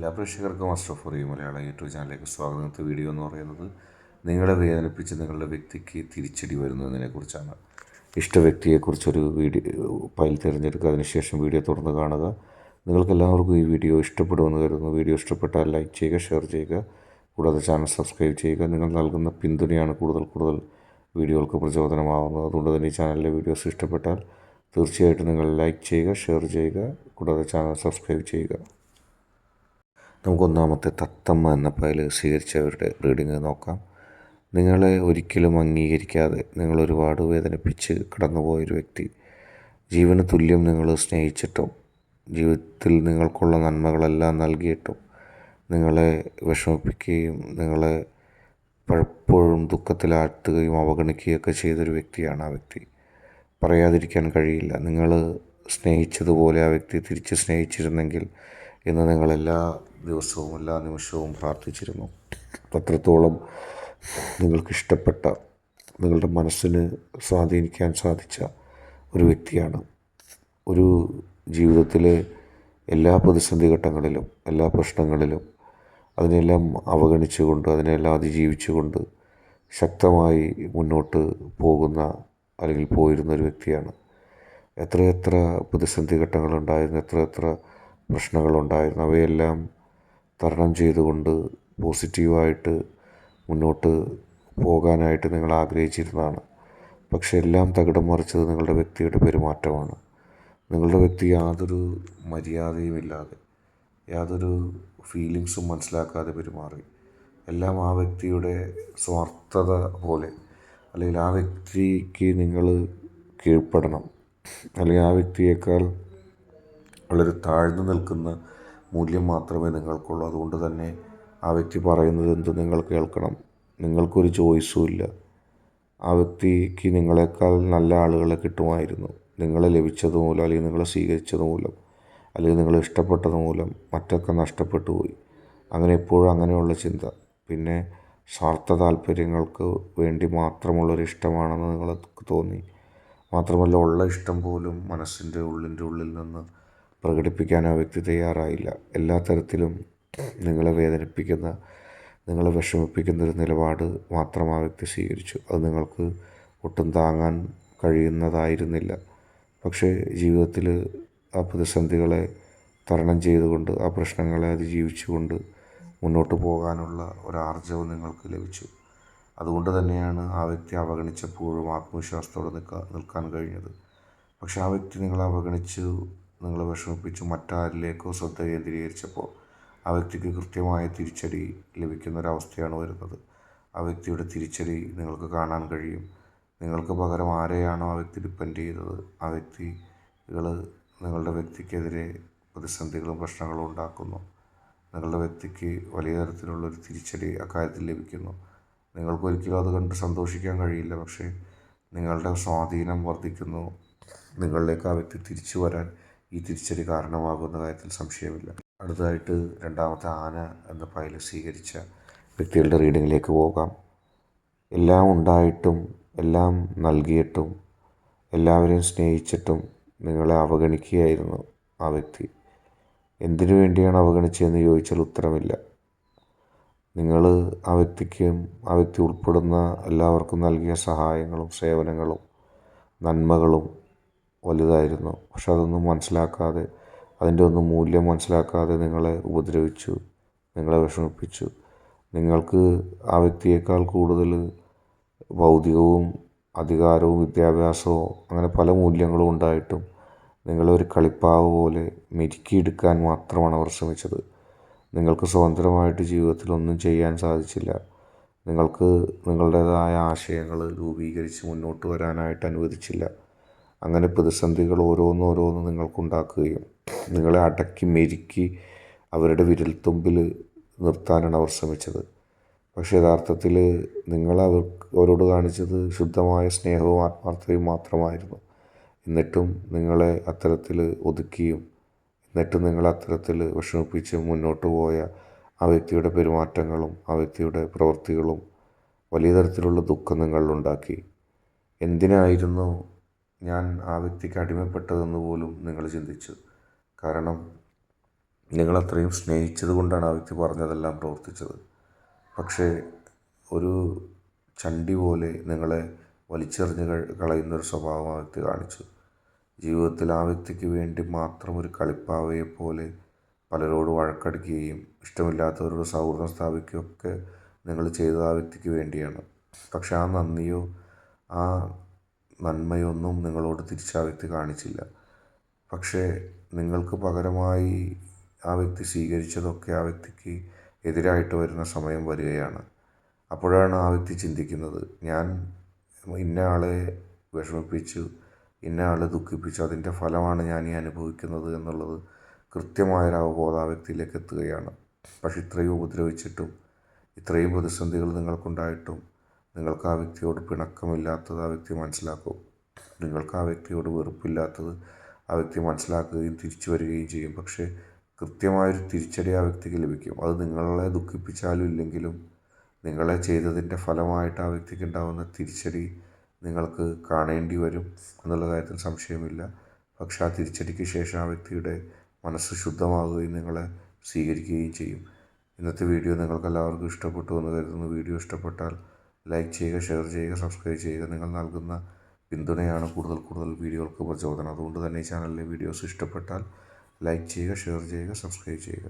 എല്ലാ പ്രേക്ഷകർക്കും അഷ്റഫ് മലയാളം യൂട്യൂബ് ചാനലിലേക്ക് സ്വാഗതം. ഇന്നത്തെ വീഡിയോ എന്ന് പറയുന്നത് നിങ്ങളെ വേദനിപ്പിച്ച് നിങ്ങളുടെ വ്യക്തിക്ക് തിരിച്ചടി വരുന്നതിനെക്കുറിച്ചാണ്. ഇഷ്ട വ്യക്തിയെക്കുറിച്ചൊരു വീഡിയോ ഫയൽ തിരഞ്ഞെടുക്കുക, അതിനുശേഷം വീഡിയോ തുറന്ന് കാണുക. നിങ്ങൾക്കെല്ലാവർക്കും ഈ വീഡിയോ ഇഷ്ടപ്പെടുമെന്ന് കരുതുന്നു. വീഡിയോ ഇഷ്ടപ്പെട്ടാൽ ലൈക്ക് ചെയ്യുക, ഷെയർ ചെയ്യുക, കൂടാതെ ചാനൽ സബ്സ്ക്രൈബ് ചെയ്യുക. നിങ്ങൾ നൽകുന്ന പിന്തുണയാണ് കൂടുതൽ വീഡിയോകൾക്ക് പ്രചോദനമാകുന്നത്. അതുകൊണ്ട് തന്നെ ഈ ചാനലിലെ വീഡിയോസ് ഇഷ്ടപ്പെട്ടാൽ തീർച്ചയായിട്ടും നിങ്ങൾ ലൈക്ക് ചെയ്യുക, ഷെയർ ചെയ്യുക, കൂടാതെ ചാനൽ സബ്സ്ക്രൈബ് ചെയ്യുക. നമുക്കൊന്നാമത്തെ തത്തമ്മ എന്ന ഫയൽ സ്വീകരിച്ചവരുടെ റീഡിങ് നോക്കാം. നിങ്ങളെ ഒരിക്കലും അംഗീകരിക്കാതെ നിങ്ങളൊരുപാട് വേദനിപ്പിച്ച് കടന്നുപോയൊരു വ്യക്തി, ജീവന് തുല്യം നിങ്ങൾ സ്നേഹിച്ചിട്ടും ജീവിതത്തിൽ നിങ്ങൾക്കുള്ള നന്മകളെല്ലാം നൽകിയിട്ടും നിങ്ങളെ വിഷമിപ്പിക്കുകയും നിങ്ങളെ പലപ്പോഴും ദുഃഖത്തിലാഴ്ത്തുകയും അവഗണിക്കുകയൊക്കെ ചെയ്തൊരു വ്യക്തിയാണ് ആ വ്യക്തി. പറയാതിരിക്കാൻ കഴിയില്ല. നിങ്ങൾ സ്നേഹിച്ചതുപോലെ ആ വ്യക്തി തിരിച്ച് സ്നേഹിച്ചിരുന്നെങ്കിൽ എന്ന് നിങ്ങളെല്ലാ ദിവസവും എല്ലാ നിമിഷവും പ്രാർത്ഥിച്ചിരുന്നു. അത്രത്തോളം നിങ്ങൾക്കിഷ്ടപ്പെട്ട, നിങ്ങളുടെ മനസ്സിന് സ്വാധീനിക്കാൻ സാധിച്ച ഒരു വ്യക്തിയാണ്. ഒരു ജീവിതത്തിലെ എല്ലാ പ്രതിസന്ധി ഘട്ടങ്ങളിലും എല്ലാ പ്രശ്നങ്ങളിലും അതിനെല്ലാം അവഗണിച്ചുകൊണ്ട് അതിനെല്ലാം അതിജീവിച്ചുകൊണ്ട് ശക്തമായി മുന്നോട്ട് പോകുന്ന അല്ലെങ്കിൽ പോയിരുന്നൊരു വ്യക്തിയാണ്. എത്രയെത്ര പ്രതിസന്ധി ഘട്ടങ്ങളുണ്ടായിരുന്നു, എത്രയെത്ര പ്രശ്നങ്ങളുണ്ടായിരുന്നു, അവയെല്ലാം തരണം ചെയ്തുകൊണ്ട് പോസിറ്റീവായിട്ട് മുന്നോട്ട് പോകാനായിട്ട് നിങ്ങൾ ആഗ്രഹിച്ചിരുന്നതാണ്. പക്ഷേ എല്ലാം തകിടം മറിച്ചത് നിങ്ങളുടെ വ്യക്തിയുടെ പെരുമാറ്റമാണ്. നിങ്ങളുടെ വ്യക്തി യാതൊരു മര്യാദയുമില്ലാതെ, യാതൊരു ഫീലിങ്സും മനസ്സിലാക്കാതെ പെരുമാറി. എല്ലാം ആ വ്യക്തിയുടെ സ്വാർത്ഥത പോലെ, അല്ലെങ്കിൽ ആ വ്യക്തിക്ക് നിങ്ങൾ കീഴ്പ്പെടണം, അല്ലെങ്കിൽ ആ വ്യക്തിയേക്കാൾ വളരെ താഴ്ന്നു നിൽക്കുന്ന മൂല്യം മാത്രമേ നിങ്ങൾക്കുള്ളൂ. അതുകൊണ്ട് തന്നെ ആ വ്യക്തി പറയുന്നത് എന്ത് നിങ്ങൾ കേൾക്കണം. നിങ്ങൾക്കൊരു ചോയ്സും ഇല്ല. ആ വ്യക്തിക്ക് നിങ്ങളെക്കാൾ നല്ല ആളുകളെ കിട്ടുമായിരുന്നു. നിങ്ങളെ ലഭിച്ചത് മൂലം, അല്ലെങ്കിൽ നിങ്ങളെ സ്വീകരിച്ചത് മൂലം, അല്ലെങ്കിൽ നിങ്ങളെ ഇഷ്ടപ്പെട്ടത് മൂലം മറ്റൊക്കെ നഷ്ടപ്പെട്ടു പോയി. അങ്ങനെ എപ്പോഴും അങ്ങനെയുള്ള ചിന്ത, പിന്നെ സ്വാർത്ഥ താല്പര്യങ്ങൾക്ക് വേണ്ടി മാത്രമുള്ളൊരു ഇഷ്ടമാണെന്ന് നിങ്ങൾക്ക് തോന്നി. മാത്രമല്ല, ഉള്ള ഇഷ്ടം പോലും മനസ്സിൻ്റെ ഉള്ളിൽ നിന്ന് പ്രകടിപ്പിക്കാൻ ആ വ്യക്തി തയ്യാറായില്ല. എല്ലാ തരത്തിലും നിങ്ങളെ വേദനിപ്പിക്കുന്ന, നിങ്ങളെ വിഷമിപ്പിക്കുന്ന ഒരു നിലപാട് മാത്രം ആ വ്യക്തി സ്വീകരിച്ചു. അത് നിങ്ങൾക്ക് ഒട്ടും താങ്ങാൻ കഴിയുന്നതായിരുന്നില്ല. പക്ഷേ ജീവിതത്തിൽ ആ പ്രതിസന്ധികളെ തരണം ചെയ്തുകൊണ്ട്, ആ പ്രശ്നങ്ങളെ അതിജീവിച്ചുകൊണ്ട് മുന്നോട്ട് പോകാനുള്ള ഒരാർജവം നിങ്ങൾക്ക് ലഭിച്ചു. അതുകൊണ്ട് തന്നെയാണ് ആ വ്യക്തി അവഗണിച്ചപ്പോഴും ആത്മവിശ്വാസത്തോടെ നിൽക്കാൻ കഴിഞ്ഞത്. പക്ഷെ ആ വ്യക്തി നിങ്ങളെ അവഗണിച്ചു, നിങ്ങളെ വിഷമിപ്പിച്ചു മറ്റാരിലേക്കോ ശ്രദ്ധ കേന്ദ്രീകരിച്ചപ്പോൾ ആ വ്യക്തിക്ക് കൃത്യമായ തിരിച്ചടി ലഭിക്കുന്നൊരവസ്ഥയാണ് വരുന്നത്. ആ വ്യക്തിയുടെ തിരിച്ചടി നിങ്ങൾക്ക് കാണാൻ കഴിയും. നിങ്ങൾക്ക് പകരം ആരെയാണോ ആ വ്യക്തി ഡിപ്പെൻഡ് ചെയ്തത്, ആ വ്യക്തികൾ നിങ്ങളുടെ വ്യക്തിക്കെതിരെ പ്രതിസന്ധികളും പ്രശ്നങ്ങളും ഉണ്ടാക്കുന്നു. നിങ്ങളുടെ വ്യക്തിക്ക് വലിയ തരത്തിലുള്ളൊരു തിരിച്ചടി അക്കാര്യത്തിൽ ലഭിക്കുന്നു. നിങ്ങൾക്കൊരിക്കലും അത് കണ്ട് സന്തോഷിക്കാൻ കഴിയില്ല. പക്ഷേ നിങ്ങളുടെ സ്വാധീനം വർദ്ധിക്കുന്നു. നിങ്ങളിലേക്ക് ആ വ്യക്തി തിരിച്ചു വരാൻ ഈ തിരിച്ചടി കാരണമാകുന്ന കാര്യത്തിൽ സംശയമില്ല. അടുത്തതായിട്ട് രണ്ടാമത്തെ ആന എന്ന ഫയൽ സ്വീകരിച്ച വ്യക്തികളുടെ റീഡിങ്ങിലേക്ക് പോകാം. എല്ലാം ഉണ്ടായിട്ടും, എല്ലാം നൽകിയിട്ടും, എല്ലാവരെയും സ്നേഹിച്ചിട്ടും നിങ്ങളെ അവഗണിക്കുകയായിരുന്നു ആ വ്യക്തി. എന്തിനു വേണ്ടിയാണ് അവഗണിച്ചതെന്ന് ചോദിച്ചാൽ ഉത്തരമില്ല. നിങ്ങൾ ആ വ്യക്തിക്കും ആ വ്യക്തി ഉൾപ്പെടുന്ന എല്ലാവർക്കും നൽകിയ സഹായങ്ങളും സേവനങ്ങളും നന്മകളും വലുതായിരുന്നു. പക്ഷെ അതൊന്നും മനസ്സിലാക്കാതെ, അതിൻ്റെ ഒന്നും മൂല്യം മനസ്സിലാക്കാതെ നിങ്ങളെ ഉപദ്രവിച്ചു, നിങ്ങളെ വിഷമിപ്പിച്ചു. നിങ്ങൾക്ക് ആ വ്യക്തിയേക്കാൾ കൂടുതൽ ഭൗതികവും അധികാരവും വിദ്യാഭ്യാസവും അങ്ങനെ പല മൂല്യങ്ങളും ഉണ്ടായിട്ടും നിങ്ങളെ ഒരു കളിപ്പാവ് പോലെ മെരുക്കിയെടുക്കാൻ മാത്രമാണ് അവർ ശ്രമിച്ചത്. നിങ്ങൾക്ക് സ്വതന്ത്രമായിട്ട് ജീവിതത്തിൽ ഒന്നും ചെയ്യാൻ സാധിച്ചില്ല. നിങ്ങൾക്ക് നിങ്ങളുടേതായ ആശയങ്ങൾ രൂപീകരിച്ച് മുന്നോട്ട് വരാനായിട്ട് അനുവദിച്ചില്ല. അങ്ങനെ പ്രതിസന്ധികൾ ഓരോന്നോരോന്ന് നിങ്ങൾക്കുണ്ടാക്കുകയും നിങ്ങളെ അടക്കി മെരുക്കി അവരുടെ വിരൽത്തുമ്പിൽ നിർത്താനാണ് അവർ ശ്രമിച്ചത്. പക്ഷേ യഥാർത്ഥത്തിൽ നിങ്ങൾ അവരോട് കാണിച്ചത് ശുദ്ധമായ സ്നേഹവും ആത്മാർത്ഥതയും മാത്രമായിരുന്നു. എന്നിട്ടും നിങ്ങളെ അത്തരത്തിൽ ഒതുക്കിയും എന്നിട്ടും നിങ്ങളെ അത്തരത്തിൽ വിഷമിപ്പിച്ച് മുന്നോട്ട് പോയ ആ വ്യക്തിയുടെ പെരുമാറ്റങ്ങളും ആ വ്യക്തിയുടെ പ്രവൃത്തികളും വലിയ തരത്തിലുള്ള ദുഃഖം നിങ്ങളിലുണ്ടാക്കി. എന്തിനായിരുന്നു ഞാൻ ആ വ്യക്തിക്ക് അടിമപ്പെട്ടതെന്ന് പോലും നിങ്ങൾ ചിന്തിച്ചു. കാരണം നിങ്ങളത്രയും സ്നേഹിച്ചത് കൊണ്ടാണ് ആ വ്യക്തി പറഞ്ഞതെല്ലാം പ്രവർത്തിച്ചത്. പക്ഷേ ഒരു ചണ്ടി പോലെ നിങ്ങളെ വലിച്ചെറിഞ്ഞ് കളയുന്നൊരു സ്വഭാവം ആ വ്യക്തി കാണിച്ചു. ജീവിതത്തിൽ ആ വ്യക്തിക്ക് വേണ്ടി മാത്രം ഒരു കളിപ്പാവയെപ്പോലെ പലരോട് വഴക്കടിക്കുകയും ഇഷ്ടമില്ലാത്തവരോട് സൗഹൃദം സ്ഥാപിക്കുകയൊക്കെ നിങ്ങൾ ചെയ്തത് ആ വ്യക്തിക്ക് വേണ്ടിയാണ്. പക്ഷെ ആ നന്ദിയോ ആ നന്മയൊന്നും നിങ്ങളോട് തിരിച്ച് ആ വ്യക്തി കാണിച്ചില്ല. പക്ഷേ നിങ്ങൾക്ക് പകരമായി ആ വ്യക്തി സ്വീകരിച്ചതൊക്കെ ആ വ്യക്തിക്ക് എതിരായിട്ട് വരുന്ന സമയം വരികയാണ്. അപ്പോഴാണ് ആ വ്യക്തി ചിന്തിക്കുന്നത്, ഞാൻ ഇന്ന ആളെ വിഷമിപ്പിച്ചു, ഇന്ന ആളെ ദുഃഖിപ്പിച്ചു, അതിൻ്റെ ഫലമാണ് ഞാൻ ഈ അനുഭവിക്കുന്നത് എന്നുള്ളത് കൃത്യമായൊരു അവബോധം ആ വ്യക്തിയിലേക്ക് എത്തുകയാണ്. പക്ഷെ ഇത്രയും ഉപദ്രവിച്ചിട്ടും ഇത്രയും പ്രതിസന്ധികൾ നിങ്ങൾക്കുണ്ടായിട്ടും നിങ്ങൾക്ക് ആ വ്യക്തിയോട് പിണക്കമില്ലാത്തത് ആ വ്യക്തി മനസ്സിലാക്കും. നിങ്ങൾക്ക് ആ വ്യക്തിയോട് വെറുപ്പില്ലാത്തത് ആ വ്യക്തി മനസ്സിലാക്കുകയും തിരിച്ചു വരികയും ചെയ്യും. പക്ഷേ കൃത്യമായൊരു തിരിച്ചടി ആ വ്യക്തിക്ക് ലഭിക്കും. അത് നിങ്ങളെ ദുഃഖിപ്പിച്ചാലും ഇല്ലെങ്കിലും നിങ്ങളെ ചെയ്തതിൻ്റെ ഫലമായിട്ട് ആ വ്യക്തിക്ക് ഉണ്ടാകുന്ന തിരിച്ചടി നിങ്ങൾക്ക് കാണേണ്ടി വരും എന്നുള്ള കാര്യത്തിൽ സംശയമില്ല. പക്ഷെ ആ തിരിച്ചടിക്ക് ശേഷം ആ വ്യക്തിയുടെ മനസ്സ് ശുദ്ധമാകുകയും നിങ്ങളെ സ്വീകരിക്കുകയും ചെയ്യും. ഇന്നത്തെ വീഡിയോ നിങ്ങൾക്കെല്ലാവർക്കും ഇഷ്ടപ്പെട്ടു എന്ന് കരുതുന്നു. വീഡിയോ ഇഷ്ടപ്പെട്ടാൽ ലൈക്ക് ചെയ്യുക, ഷെയർ ചെയ്യുക, സബ്സ്ക്രൈബ് ചെയ്യുക. നിങ്ങൾ നൽകുന്ന പിന്തുണയാണ് കൂടുതൽ വീഡിയോകൾക്ക് പ്രചോദനം. അതുകൊണ്ട് തന്നെ ഈ ചാനലിലെ വീഡിയോസ് ഇഷ്ടപ്പെട്ടാൽ ലൈക്ക് ചെയ്യുക, ഷെയർ ചെയ്യുക, സബ്സ്ക്രൈബ് ചെയ്യുക.